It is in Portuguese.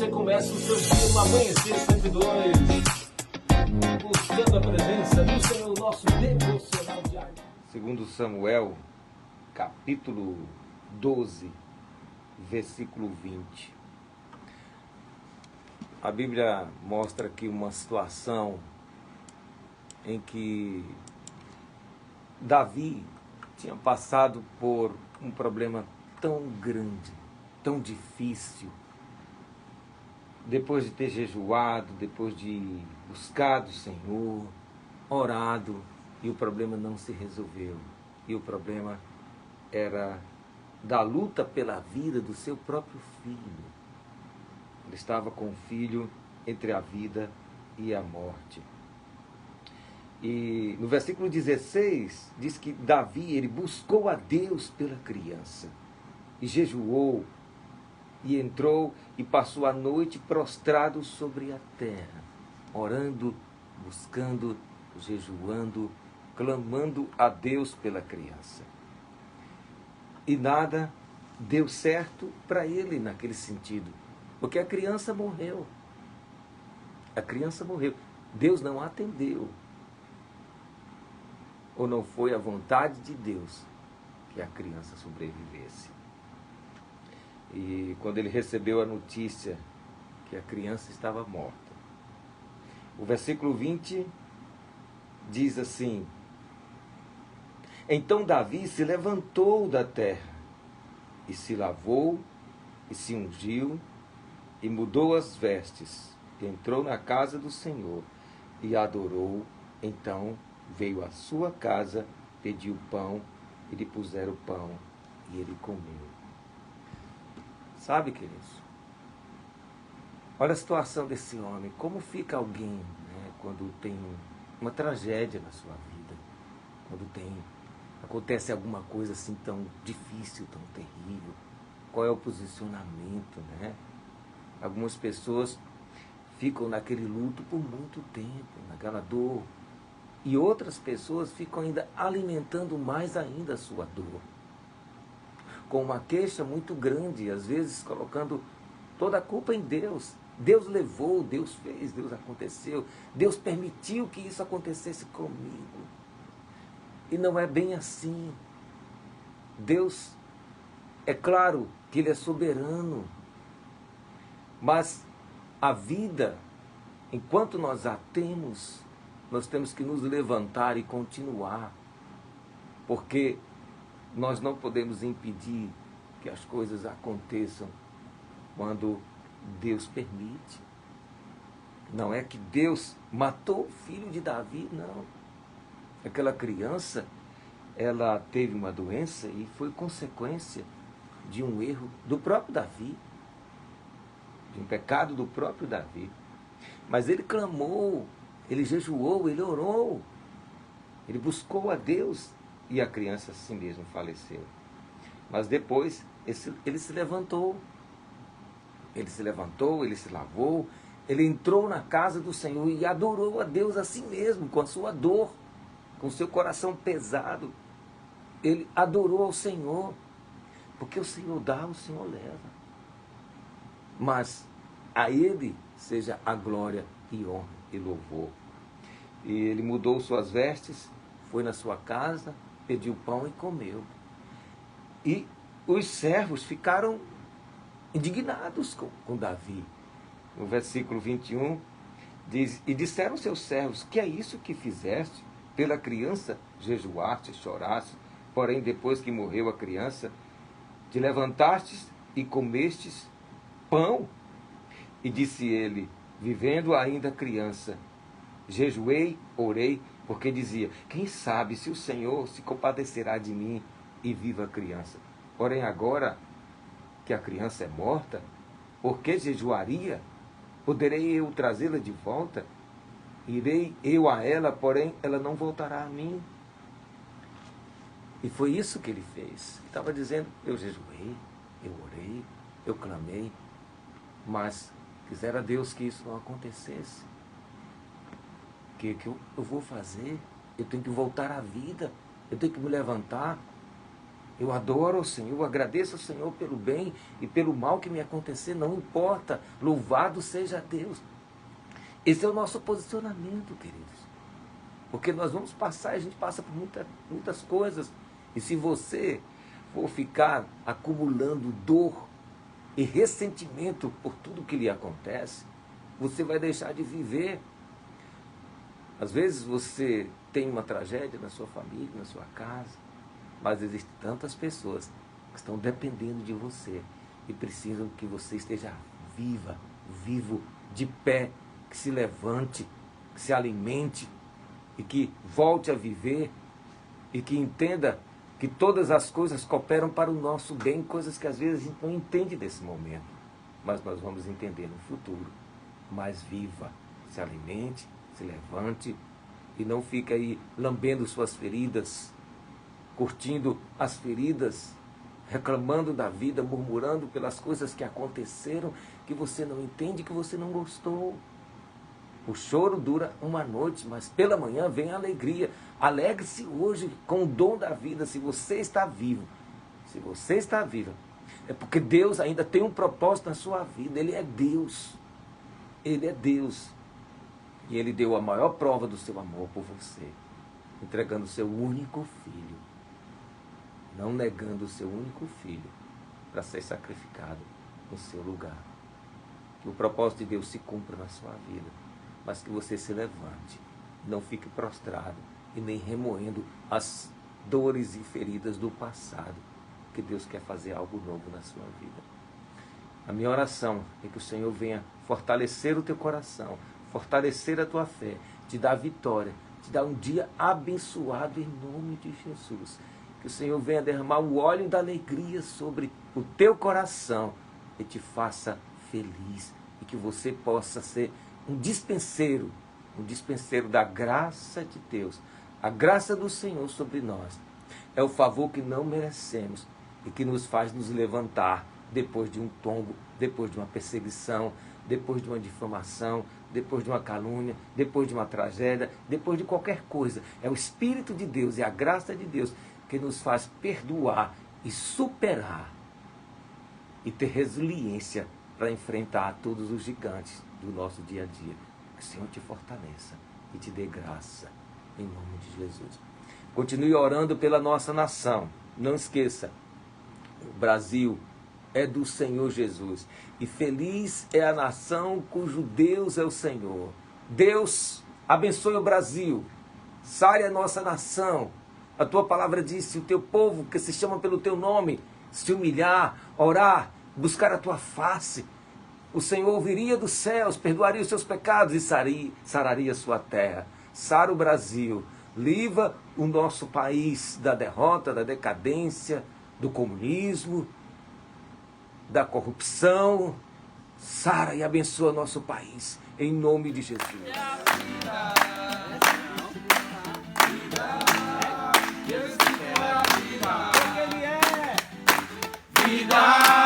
você começa o seu dia no Amanhecer 102, buscando a presença do Senhor, nosso devocional diário. Segundo Samuel, capítulo 12, versículo 20. A Bíblia mostra aqui uma situação em que Davi tinha passado por um problema tão grande, tão difícil. Depois de ter jejuado, depois de buscar do Senhor, orado, e o problema não se resolveu. E o problema era da luta pela vida do seu próprio filho. Ele estava com o filho entre a vida e a morte. E no versículo 16 diz que Davi, ele buscou a Deus pela criança e jejuou e entrou e passou a noite prostrado sobre a terra, orando, buscando, jejuando, clamando a Deus pela criança. E nada deu certo para ele naquele sentido, porque a criança morreu. A criança morreu. Deus não atendeu. Ou não foi a vontade de Deus que a criança sobrevivesse. E quando ele recebeu a notícia que a criança estava morta, o versículo 20 diz assim: Então Davi se levantou da terra, e se lavou, e se ungiu, e mudou as vestes, entrou na casa do Senhor, e adorou. Então veio à sua casa, pediu pão, e lhe puseram o pão, e ele comeu. Sabe, queridos? Olha a situação desse homem. Como fica alguém, né, quando tem uma tragédia na sua vida? Quando acontece alguma coisa assim tão difícil, tão terrível? Qual é o posicionamento, né? Algumas pessoas ficam naquele luto por muito tempo, naquela dor. E outras pessoas ficam ainda alimentando mais ainda a sua dor, com uma queixa muito grande, às vezes colocando toda a culpa em Deus. Deus levou, Deus fez, Deus aconteceu, Deus permitiu que isso acontecesse comigo. E não é bem assim. Deus, é claro que Ele é soberano, mas a vida, enquanto nós a temos, nós temos que nos levantar e continuar, porque nós não podemos impedir que as coisas aconteçam quando Deus permite. Não é que Deus matou o filho de Davi, não. Aquela criança, ela teve uma doença e foi consequência de um erro do próprio Davi, de um pecado do próprio Davi. Mas ele clamou, ele jejuou, ele orou, ele buscou a Deus, e a criança assim mesmo faleceu. Mas depois ele se levantou. Ele se levantou, ele se lavou, ele entrou na casa do Senhor e adorou a Deus assim mesmo, com a sua dor, com o seu coração pesado. Ele adorou ao Senhor, porque o Senhor dá, o Senhor leva. Mas a Ele seja a glória e honra e louvor. E ele mudou suas vestes, foi na sua casa, pediu pão e comeu. E os servos ficaram indignados com Davi. No versículo 21, diz: E disseram seus servos: Que é isso que fizeste? Pela criança jejuaste, choraste, porém depois que morreu a criança, te levantastes e comestes pão. E disse ele, vivendo ainda criança, jejuei, orei, porque dizia: Quem sabe se o Senhor se compadecerá de mim e viva a criança. Porém agora que a criança é morta, por que jejuaria? Poderei eu trazê-la de volta? Irei eu a ela, porém ela não voltará a mim. E foi isso que ele fez. Ele estava dizendo: eu jejuei, eu orei, eu clamei, mas quisera Deus que isso não acontecesse. O que eu vou fazer? Eu tenho que voltar à vida, eu tenho que me levantar. Eu adoro ao Senhor, eu agradeço ao Senhor pelo bem e pelo mal que me acontecer, não importa. Louvado seja Deus. Esse é o nosso posicionamento, queridos. Porque nós vamos passar, a gente passa por muitas coisas. E se você for ficar acumulando dor e ressentimento por tudo que lhe acontece, você vai deixar de viver. Às vezes você tem uma tragédia na sua família, na sua casa, mas existem tantas pessoas que estão dependendo de você e precisam que você esteja vivo, de pé, que se levante, que se alimente e que volte a viver e que entenda que todas as coisas cooperam para o nosso bem, coisas que às vezes a gente não entende nesse momento, mas nós vamos entender no futuro. Mas viva, se alimente, se levante e não fique aí lambendo suas feridas, curtindo as feridas, reclamando da vida, murmurando pelas coisas que aconteceram, que você não entende, que você não gostou. O choro dura uma noite, mas pela manhã vem a alegria. Alegre-se hoje com o dom da vida. Se você está vivo, se você está viva, é porque Deus ainda tem um propósito na sua vida. Ele é Deus. Ele é Deus. E Ele deu a maior prova do seu amor por você, entregando o seu único filho, não negando o seu único filho para ser sacrificado no seu lugar. Que o propósito de Deus se cumpra na sua vida, mas que você se levante, não fique prostrado e nem remoendo as dores e feridas do passado, que Deus quer fazer algo novo na sua vida. A minha oração é que o Senhor venha fortalecer o teu coração, fortalecer a tua fé, te dar vitória, te dar um dia abençoado em nome de Jesus. Que o Senhor venha derramar o óleo da alegria sobre o teu coração e te faça feliz. E que você possa ser um dispenseiro da graça de Deus. A graça do Senhor sobre nós é o favor que não merecemos e que nos faz nos levantar depois de um tombo, depois de uma perseguição, depois de uma difamação, depois de uma calúnia, depois de uma tragédia, depois de qualquer coisa. É o Espírito de Deus e a graça de Deus que nos faz perdoar e superar e ter resiliência para enfrentar todos os gigantes do nosso dia a dia. Que o Senhor te fortaleça e te dê graça, em nome de Jesus. Continue orando pela nossa nação. Não esqueça, o Brasil é do Senhor Jesus. E feliz é a nação cujo Deus é o Senhor. Deus abençoe o Brasil. Sare a nossa nação. A tua palavra diz: se o teu povo, que se chama pelo teu nome, se humilhar, orar, buscar a tua face, o Senhor ouviria dos céus, perdoaria os seus pecados e sararia a sua terra. Sara o Brasil. Livra o nosso país da derrota, da decadência, do comunismo, da corrupção. Sara e abençoa nosso país, em nome de Jesus. Vida.